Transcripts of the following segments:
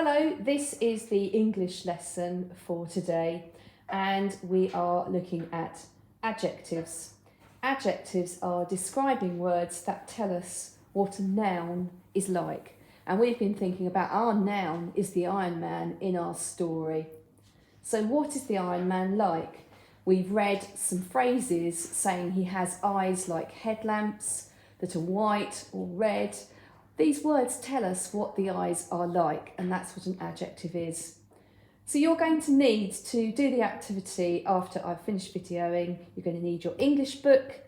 Hello, this is the English lesson for today and we are looking at adjectives. Adjectives are describing words that tell us what a noun is like, and we've been thinking about our noun is the Iron Man in our story. So what is the Iron Man like? We've read some phrases saying he has eyes like headlamps that are white or red. These words tell us what the eyes are like, and that's what an adjective is. So you're going to need to do the activity after I've finished videoing. You're going to need your English book,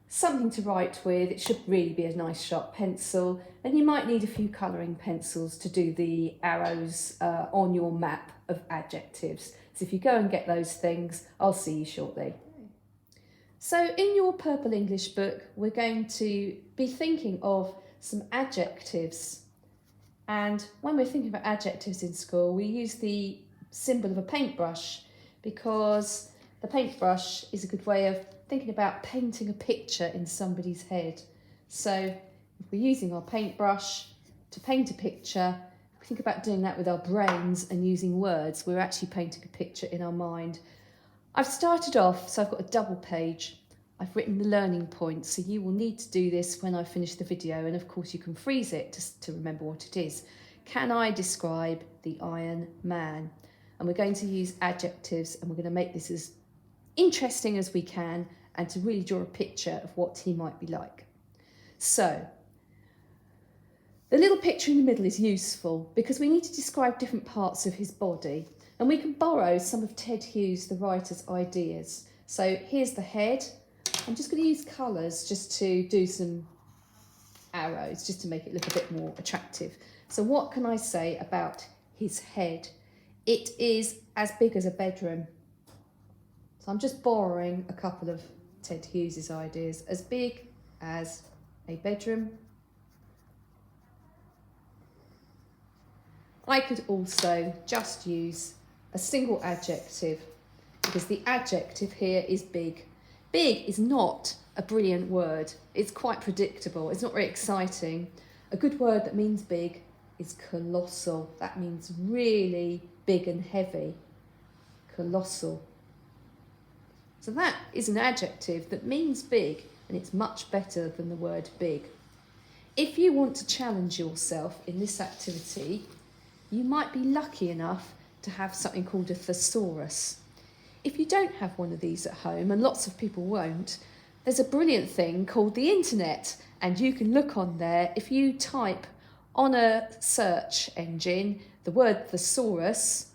something to write with. It should really be a nice sharp pencil, and you might need a few colouring pencils to do the arrows on your map of adjectives. So if you go and get those things, I'll see you shortly. So in your purple English book, we're going to be thinking of some adjectives, and when we're thinking about adjectives in school we use the symbol of a paintbrush because the paintbrush is a good way of thinking about painting a picture in somebody's head. So if we're using our paintbrush to paint a picture, if we think about doing that with our brains and using words, we're actually painting a picture in our mind. I've started off, so I've got a double page. I've written the learning points, so you will need to do this when I finish the video, and of course you can freeze it to remember what it is. Can I describe the Iron Man? And we're going to use adjectives, and we're going to make this as interesting as we can and to really draw a picture of what he might be like. So, the little picture in the middle is useful because we need to describe different parts of his body, and we can borrow some of Ted Hughes, the writer's ideas. So here's the head. I'm just going to use colours just to do some arrows, just to make it look a bit more attractive. So what can I say about his head? It is as big as a bedroom. So I'm just borrowing a couple of Ted Hughes's ideas. As big as a bedroom. I could also just use a single adjective because the adjective here is big. Big is not a brilliant word. It's quite predictable. It's not very exciting. A good word that means big is colossal. That means really big and heavy. Colossal. So that is an adjective that means big, and it's much better than the word big. If you want to challenge yourself in this activity, you might be lucky enough to have something called a thesaurus. If you don't have one of these at home, and lots of people won't, there's a brilliant thing called the internet, and you can look on there. If you type on a search engine the word thesaurus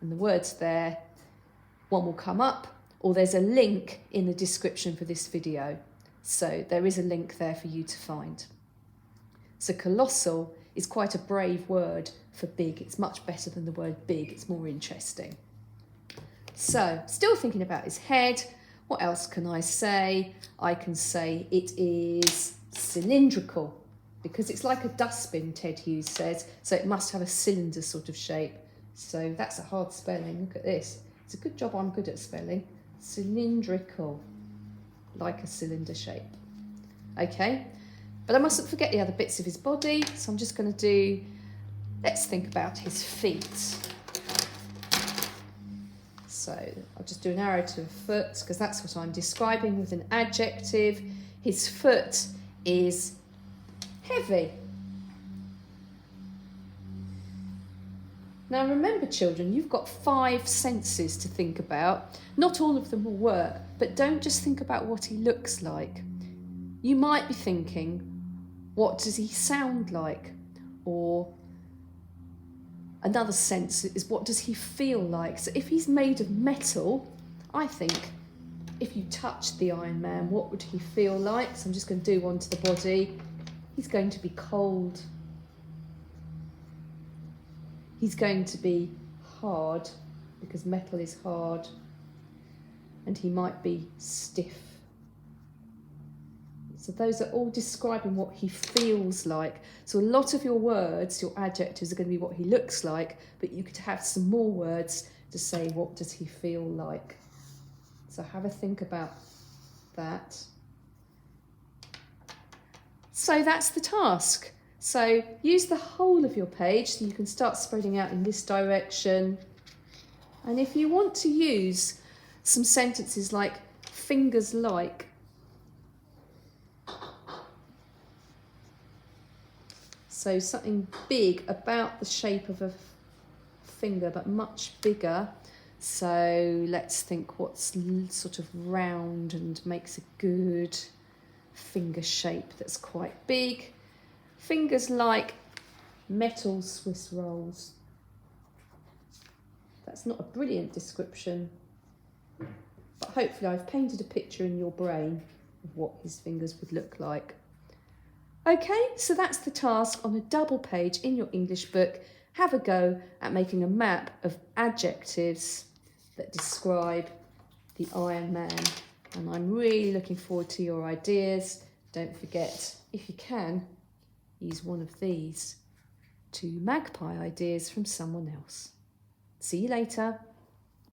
and the words there, one will come up, or there's a link in the description for this video. So there is a link there for you to find. So colossal is quite a brave word for big. It's much better than the word big. It's more interesting. So, still thinking about his head, what else can I say? I can say it is cylindrical because it's like a dustbin, Ted Hughes says, so it must have a cylinder sort of shape. So that's a hard spelling, look at this. It's a good job I'm good at spelling. Cylindrical, like a cylinder shape. Okay, but I mustn't forget the other bits of his body, so I'm just going to do, let's think about his feet. So I'll just do an arrow to a foot because that's what I'm describing with an adjective. His foot is heavy. Now remember children, you've got 5 senses to think about. Not all of them will work, but don't just think about what he looks like. You might be thinking, what does he sound like? Or another sense is, what does he feel like? So if he's made of metal, I think if you touched the Iron Man, what would he feel like? So I'm just going to do one to the body. He's going to be cold. He's going to be hard because metal is hard. And he might be stiff. So those are all describing what he feels like. So a lot of your words, your adjectives, are going to be what he looks like, but you could have some more words to say what does he feel like. So have a think about that. So that's the task. So use the whole of your page so you can start spreading out in this direction. And if you want to use some sentences like fingers like, so something big about the shape of a finger but much bigger. So let's think what's sort of round and makes a good finger shape that's quite big. Fingers like metal Swiss rolls. That's not a brilliant description, but hopefully I've painted a picture in your brain of what his fingers would look like. Okay, so that's the task on a double page in your English book. Have a go at making a map of adjectives that describe the Iron Man. And I'm really looking forward to your ideas. Don't forget, if you can, use one of these to magpie ideas from someone else. See you later.